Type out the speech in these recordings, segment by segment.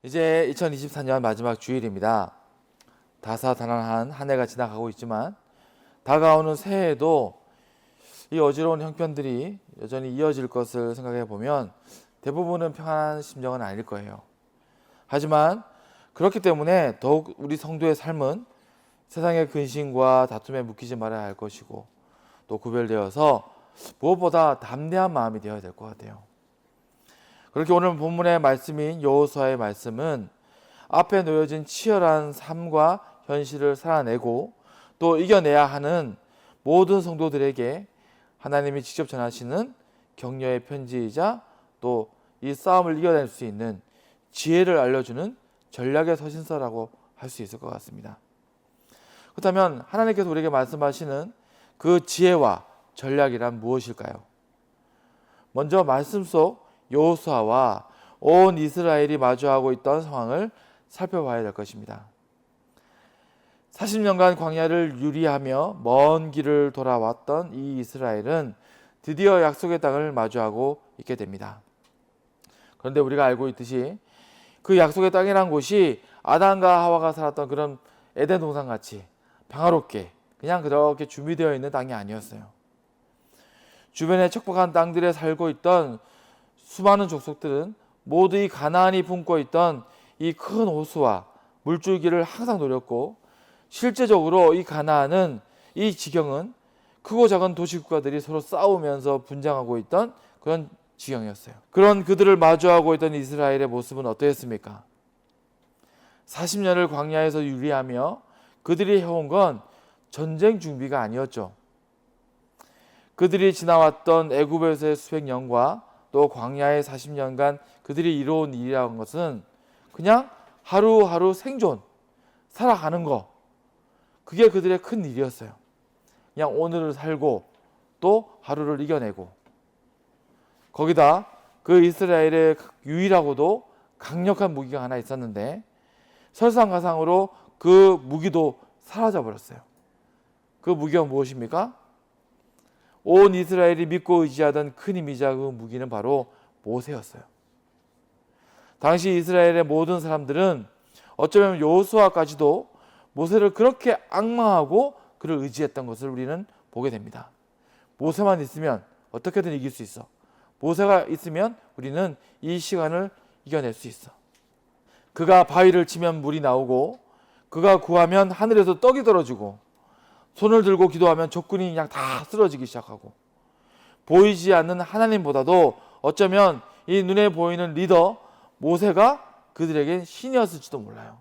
이제 2024년 마지막 주일입니다. 다사다난한 한 해가 지나가고 있지만 다가오는 새해에도 이 어지러운 형편들이 여전히 이어질 것을 생각해 보면 대부분은 평안한 심정은 아닐 거예요. 하지만 그렇기 때문에 더욱 우리 성도의 삶은 세상의 근심과 다툼에 묶이지 말아야 할 것이고 또 구별되어서 무엇보다 담대한 마음이 되어야 될 것 같아요. 그렇게 오늘 본문의 말씀인 여호수아의 말씀은 앞에 놓여진 치열한 삶과 현실을 살아내고 또 이겨내야 하는 모든 성도들에게 하나님이 직접 전하시는 격려의 편지이자 또 이 싸움을 이겨낼 수 있는 지혜를 알려주는 전략의 서신서라고 할 수 있을 것 같습니다. 그렇다면 하나님께서 우리에게 말씀하시는 그 지혜와 전략이란 무엇일까요? 먼저 말씀 속 여호수아와 온 이스라엘이 마주하고 있던 상황을 살펴봐야 될 것입니다. 40년간 광야를 유리하며 먼 길을 돌아왔던 이 이스라엘은 드디어 약속의 땅을 마주하고 있게 됩니다. 그런데 우리가 알고 있듯이 그 약속의 땅이란 곳이 아담과 하와가 살았던 그런 에덴 동산같이 평화롭게 그냥 그렇게 준비되어 있는 땅이 아니었어요. 주변에 척박한 땅들에 살고 있던 수많은 족속들은 모두 이 가나안이 품고 있던 이 큰 호수와 물줄기를 항상 노렸고 실제적으로 이 가나안은 이 지경은 크고 작은 도시국가들이 서로 싸우면서 분쟁하고 있던 그런 지경이었어요. 그런 그들을 마주하고 있던 이스라엘의 모습은 어떠했습니까? 40년을 광야에서 유리하며 그들이 해온 건 전쟁 준비가 아니었죠. 그들이 지나왔던 애굽에서의 수백 년과 또 광야의 40년간 그들이 이뤄온 일이라는 것은 그냥 하루하루 생존, 살아가는 거, 그게 그들의 큰 일이었어요. 그냥 오늘을 살고 또 하루를 이겨내고, 거기다 그 이스라엘의 유일하고도 강력한 무기가 하나 있었는데 설상가상으로 그 무기도 사라져 버렸어요. 그 무기가 무엇입니까? 온 이스라엘이 믿고 의지하던 큰 힘이자 그 무기는 바로 모세였어요. 당시 이스라엘의 모든 사람들은 어쩌면 여호수아까지도 모세를 그렇게 앙망하고 그를 의지했던 것을 우리는 보게 됩니다. 모세만 있으면 어떻게든 이길 수 있어. 모세가 있으면 우리는 이 시간을 이겨낼 수 있어. 그가 바위를 치면 물이 나오고 그가 구하면 하늘에서 떡이 떨어지고 손을 들고 기도하면 적군이 그냥 다 쓰러지기 시작하고 보이지 않는 하나님보다도 어쩌면 이 눈에 보이는 리더 모세가 그들에겐 신이었을지도 몰라요.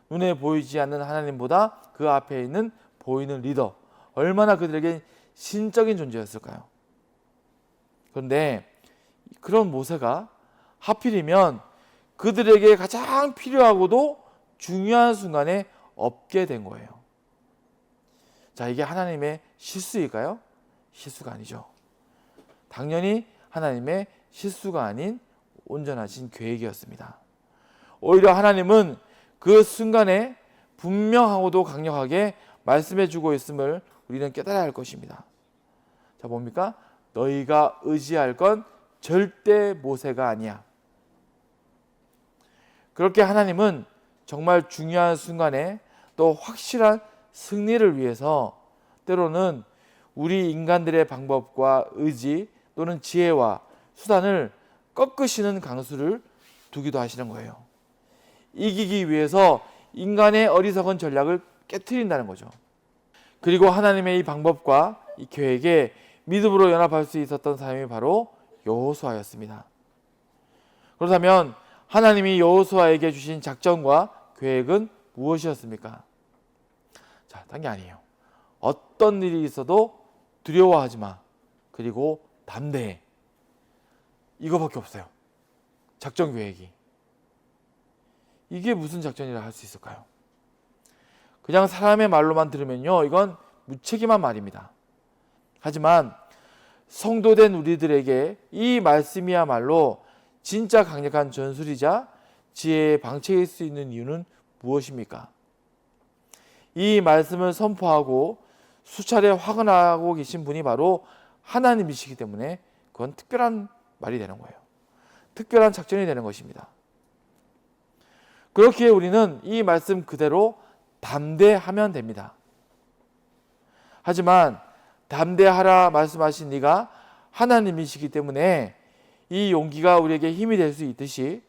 눈에 보이지 않는 하나님보다 그 앞에 있는 보이는 리더, 얼마나 그들에겐 신적인 존재였을까요? 그런데 그런 모세가 하필이면 그들에게 가장 필요하고도 중요한 순간에 없게 된 거예요. 자, 이게 하나님의 실수일까요? 실수가 아니죠. 당연히 하나님의 실수가 아닌 온전하신 계획이었습니다. 오히려 하나님은 그 순간에 분명하고도 강력하게 말씀해 주고 있음을 우리는 깨달아야 할 것입니다. 자, 뭡니까? 너희가 의지할 건 절대 모세가 아니야. 그렇게 하나님은 정말 중요한 순간에 또 확실한 승리를 위해서 때로는 우리 인간들의 방법과 의지 또는 지혜와 수단을 꺾으시는 강수를 두기도 하시는 거예요. 이기기 위해서 인간의 어리석은 전략을 깨트린다는 거죠. 그리고 하나님의 이 방법과 이 계획에 믿음으로 연합할 수 있었던 사람이 바로 여호수아였습니다. 그렇다면 하나님이 여호수아에게 주신 작전과 계획은 무엇이었습니까? 자, 딴 게 아니에요. 어떤 일이 있어도 두려워하지 마. 그리고 담대해. 이거밖에 없어요. 작전 계획이. 이게 무슨 작전이라 할 수 있을까요? 그냥 사람의 말로만 들으면요, 이건 무책임한 말입니다. 하지만 성도된 우리들에게 이 말씀이야말로 진짜 강력한 전술이자 지혜의 방책일 수 있는 이유는 무엇입니까? 이 말씀을 선포하고 수차례 확언하고 계신 분이 바로 하나님이시기 때문에 그건 특별한 말이 되는 거예요. 특별한 작전이 되는 것입니다. 그렇기에 우리는 이 말씀 그대로 담대하면 됩니다. 하지만 담대하라 말씀하신 이가 하나님이시기 때문에 이 용기가 우리에게 힘이 될 수 있듯이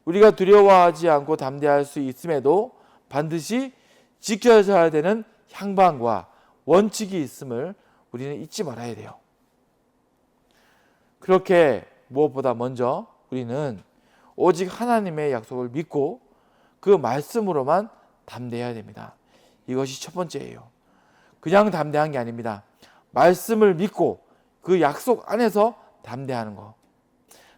우리가 두려워하지 않고 담대할 수 있음에도 반드시 지켜져야 되는 향방과 원칙이 있음을 우리는 잊지 말아야 돼요. 그렇게 무엇보다 먼저 우리는 오직 하나님의 약속을 믿고 그 말씀으로만 담대해야 됩니다. 이것이 첫 번째예요. 그냥 담대한 게 아닙니다. 말씀을 믿고 그 약속 안에서 담대하는 거.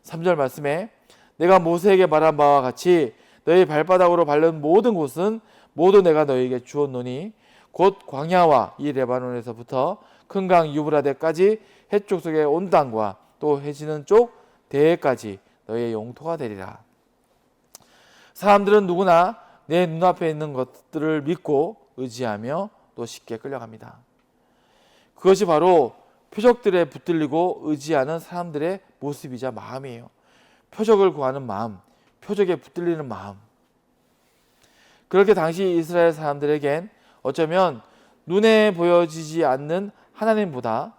3절 말씀에 내가 모세에게 말한 바와 같이 너희 발바닥으로 밟는 모든 곳은 모두 내가 너희에게 주었노니 곧 광야와 이 레바논에서부터 큰 강 유브라데까지 해쪽 속에 온 땅과 또 해지는 쪽 대해까지 너희의 영토가 되리라. 사람들은 누구나 내 눈앞에 있는 것들을 믿고 의지하며 또 쉽게 끌려갑니다. 그것이 바로 표적들에 붙들리고 의지하는 사람들의 모습이자 마음이에요. 표적을 구하는 마음, 표적에 붙들리는 마음. 그렇게 당시 이스라엘 사람들에겐 어쩌면 눈에 보여지지 않는 하나님보다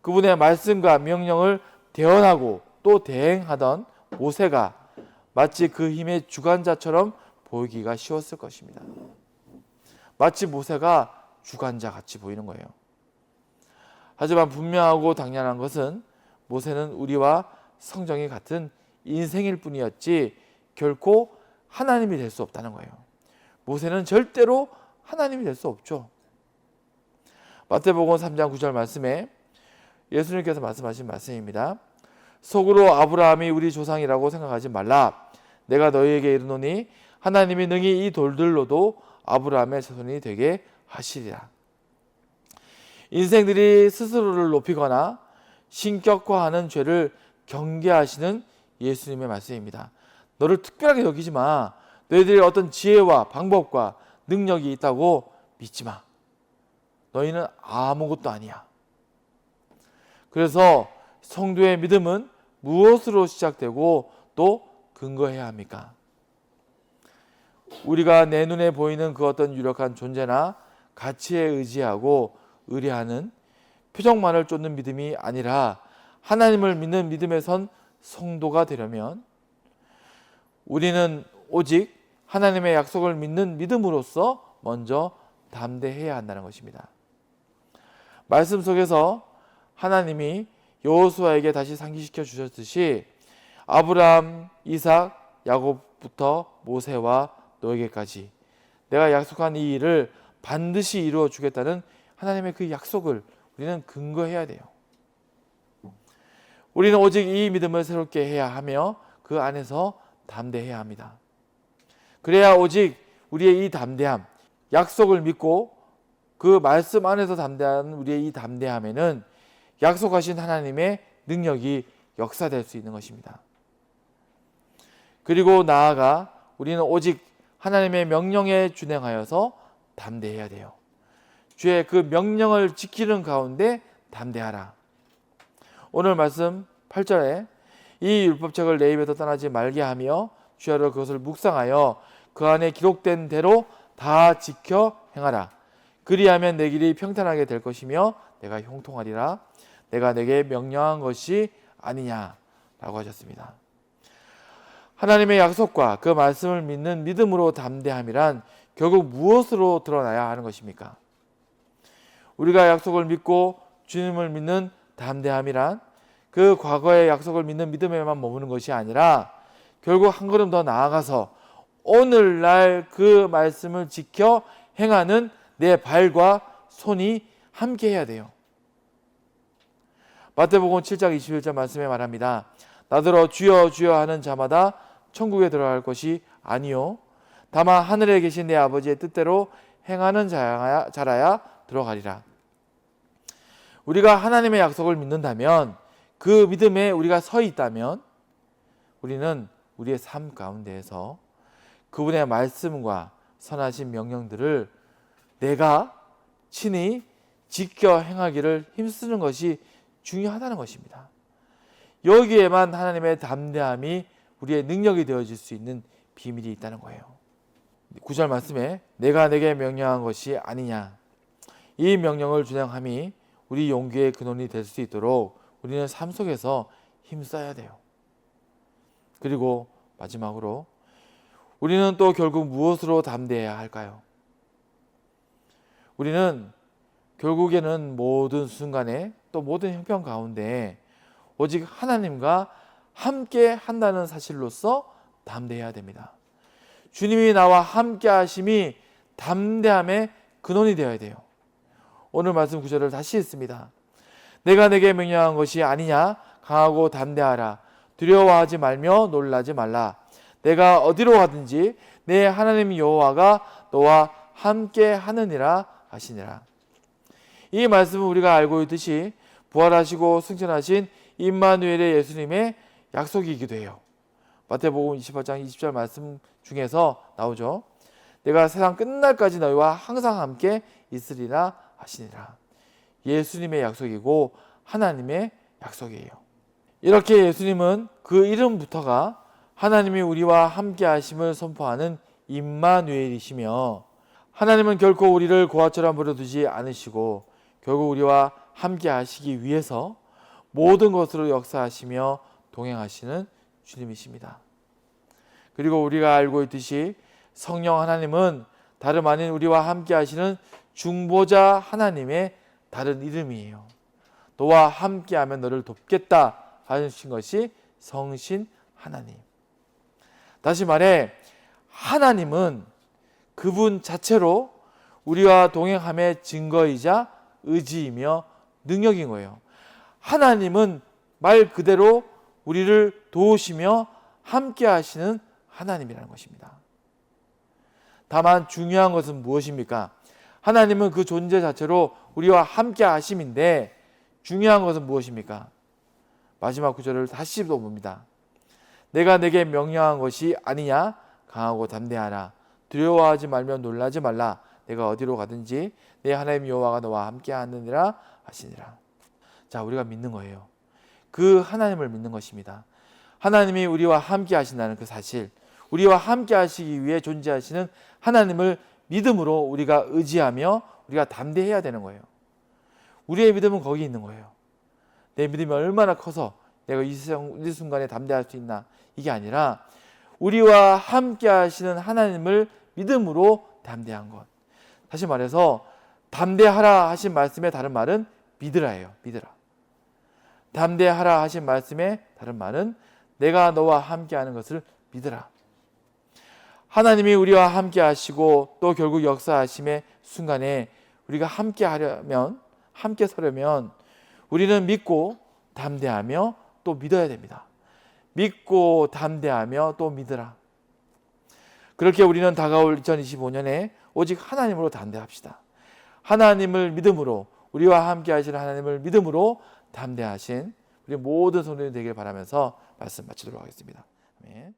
그분의 말씀과 명령을 대언하고 또 대행하던 모세가 마치 그 힘의 주관자처럼 보이기가 쉬웠을 것입니다. 마치 모세가 주관자 같이 보이는 거예요. 하지만 분명하고 당연한 것은 모세는 우리와 성정이 같은 인생일 뿐이었지 결코 하나님이 될 수 없다는 거예요. 모세는 절대로 하나님이 될 수 없죠. 마태복음 3장 9절 말씀에 예수님께서 말씀하신 말씀입니다. 속으로 아브라함이 우리 조상이라고 생각하지 말라. 내가 너희에게 이르노니 하나님이 능히 이 돌들로도 아브라함의 자손이 되게 하시리라. 인생들이 스스로를 높이거나 신격화하는 죄를 경계하시는 예수님의 말씀입니다. 너를 특별하게 여기지 마. 너희들이 어떤 지혜와 방법과 능력이 있다고 믿지 마. 너희는 아무것도 아니야. 그래서 성도의 믿음은 무엇으로 시작되고 또 근거해야 합니까? 우리가 내 눈에 보이는 그 어떤 유력한 존재나 가치에 의지하고 의뢰하는 표적만을 쫓는 믿음이 아니라 하나님을 믿는 믿음에 선 성도가 되려면 우리는 오직 하나님의 약속을 믿는 믿음으로써 먼저 담대해야 한다는 것입니다. 말씀 속에서 하나님이 여호수아에게 다시 상기시켜 주셨듯이 아브라함, 이삭, 야곱부터 모세와 너에게까지 내가 약속한 이 일을 반드시 이루어 주겠다는 하나님의 그 약속을 우리는 근거해야 돼요. 우리는 오직 이 믿음을 새롭게 해야 하며 그 안에서 담대해야 합니다. 그래야 오직 우리의 이 담대함, 약속을 믿고 그 말씀 안에서 담대한 우리의 이 담대함에는 약속하신 하나님의 능력이 역사될 수 있는 것입니다. 그리고 나아가 우리는 오직 하나님의 명령에 준행하여서 담대해야 돼요. 주의 그 명령을 지키는 가운데 담대하라. 오늘 말씀 8절에 이 율법책을 내 입에서 떠나지 말게 하며 주야로 그것을 묵상하여 그 안에 기록된 대로 다 지켜 행하라. 그리하면 내 길이 평탄하게 될 것이며 내가 형통하리라. 내가 내게 명령한 것이 아니냐라고 하셨습니다. 하나님의 약속과 그 말씀을 믿는 믿음으로 담대함이란 결국 무엇으로 드러나야 하는 것입니까? 우리가 약속을 믿고 주님을 믿는 담대함이란 그 과거의 약속을 믿는 믿음에만 머무는 것이 아니라 결국 한 걸음 더 나아가서 오늘날 그 말씀을 지켜 행하는 내 발과 손이 함께 해야 돼요. 마태복음 7장 21절 말씀에 말합니다. 나더러 주여 주여 하는 자마다 천국에 들어갈 것이 아니요 다만 하늘에 계신 내 아버지의 뜻대로 행하는 자라야 들어가리라. 우리가 하나님의 약속을 믿는다면 그 믿음에 우리가 서 있다면 우리는 우리의 삶 가운데에서 그분의 말씀과 선하신 명령들을 내가 친히 지켜 행하기를 힘쓰는 것이 중요하다는 것입니다. 여기에만 하나님의 담대함이 우리의 능력이 되어질 수 있는 비밀이 있다는 거예요. 9절 말씀에 내가 내게 명령한 것이 아니냐. 이 명령을 준행함이 우리 용기의 근원이 될 수 있도록 우리는 삶 속에서 힘써야 돼요. 그리고 마지막으로 우리는 또 결국 무엇으로 담대해야 할까요? 우리는 결국에는 모든 순간에 또 모든 형편 가운데 오직 하나님과 함께 한다는 사실로서 담대해야 됩니다. 주님이 나와 함께 하심이 담대함의 근원이 되어야 돼요. 오늘 말씀 구절을 다시 읽습니다. 내가 내게 명령한 것이 아니냐. 강하고 담대하라. 두려워하지 말며 놀라지 말라. 내가 어디로 가든지 내 하나님 여호와가 너와 함께 하느니라 하시니라. 이 말씀은 우리가 알고 있듯이 부활하시고 승천하신 임마누엘의 예수님의 약속이기도 해요. 마태복음 28장 20절 말씀 중에서 나오죠. 내가 세상 끝날까지 너희와 항상 함께 있으리라 하시니라. 예수님의 약속이고 하나님의 약속이에요. 이렇게 예수님은 그 이름부터가 하나님이 우리와 함께 하심을 선포하는 임마누엘이시며, 하나님은 결코 우리를 고아처럼 버려두지 않으시고 결국 우리와 함께 하시기 위해서 모든 것으로 역사하시며 동행하시는 주님이십니다. 그리고 우리가 알고 있듯이 성령 하나님은 다름 아닌 우리와 함께 하시는 중보자 하나님의 다른 이름이에요. 너와 함께하면 너를 돕겠다 하신 것이 성신 하나님. 다시 말해 하나님은 그분 자체로 우리와 동행함의 증거이자 의지이며 능력인 거예요. 하나님은 말 그대로 우리를 도우시며 함께 하시는 하나님이라는 것입니다. 다만 중요한 것은 무엇입니까? 하나님은 그 존재 자체로 우리와 함께 하심인데 중요한 것은 무엇입니까? 마지막 구절을 다시 또 봅니다. 내가 내게 명령한 것이 아니냐. 강하고 담대하라. 두려워하지 말며 놀라지 말라. 내가 어디로 가든지 내 하나님 여호와가 너와 함께 하느니라 하시니라. 자, 우리가 믿는 거예요. 그 하나님을 믿는 것입니다. 하나님이 우리와 함께 하신다는 그 사실, 우리와 함께 하시기 위해 존재하시는 하나님을 믿음으로 우리가 의지하며 우리가 담대해야 되는 거예요. 우리의 믿음은 거기 있는 거예요. 내 믿음이 얼마나 커서 내가 이 순간에 담대할 수 있나, 이게 아니라 우리와 함께 하시는 하나님을 믿음으로 담대한 것. 다시 말해서 담대하라 하신 말씀의 다른 말은 믿으라예요. 믿으라. 담대하라 하신 말씀의 다른 말은 내가 너와 함께 하는 것을 믿으라. 하나님이 우리와 함께 하시고 또 결국 역사하심의 순간에 우리가 함께 하려면, 함께 서려면 우리는 믿고 담대하며 또 믿어야 됩니다. 믿고 담대하며 또 믿으라. 그렇게 우리는 다가올 2025년에 오직 하나님으로 담대합시다. 하나님을 믿음으로, 우리와 함께 하시는 하나님을 믿음으로 담대하신 우리 모든 성도들이 되길 바라면서 말씀 마치도록 하겠습니다. 아멘.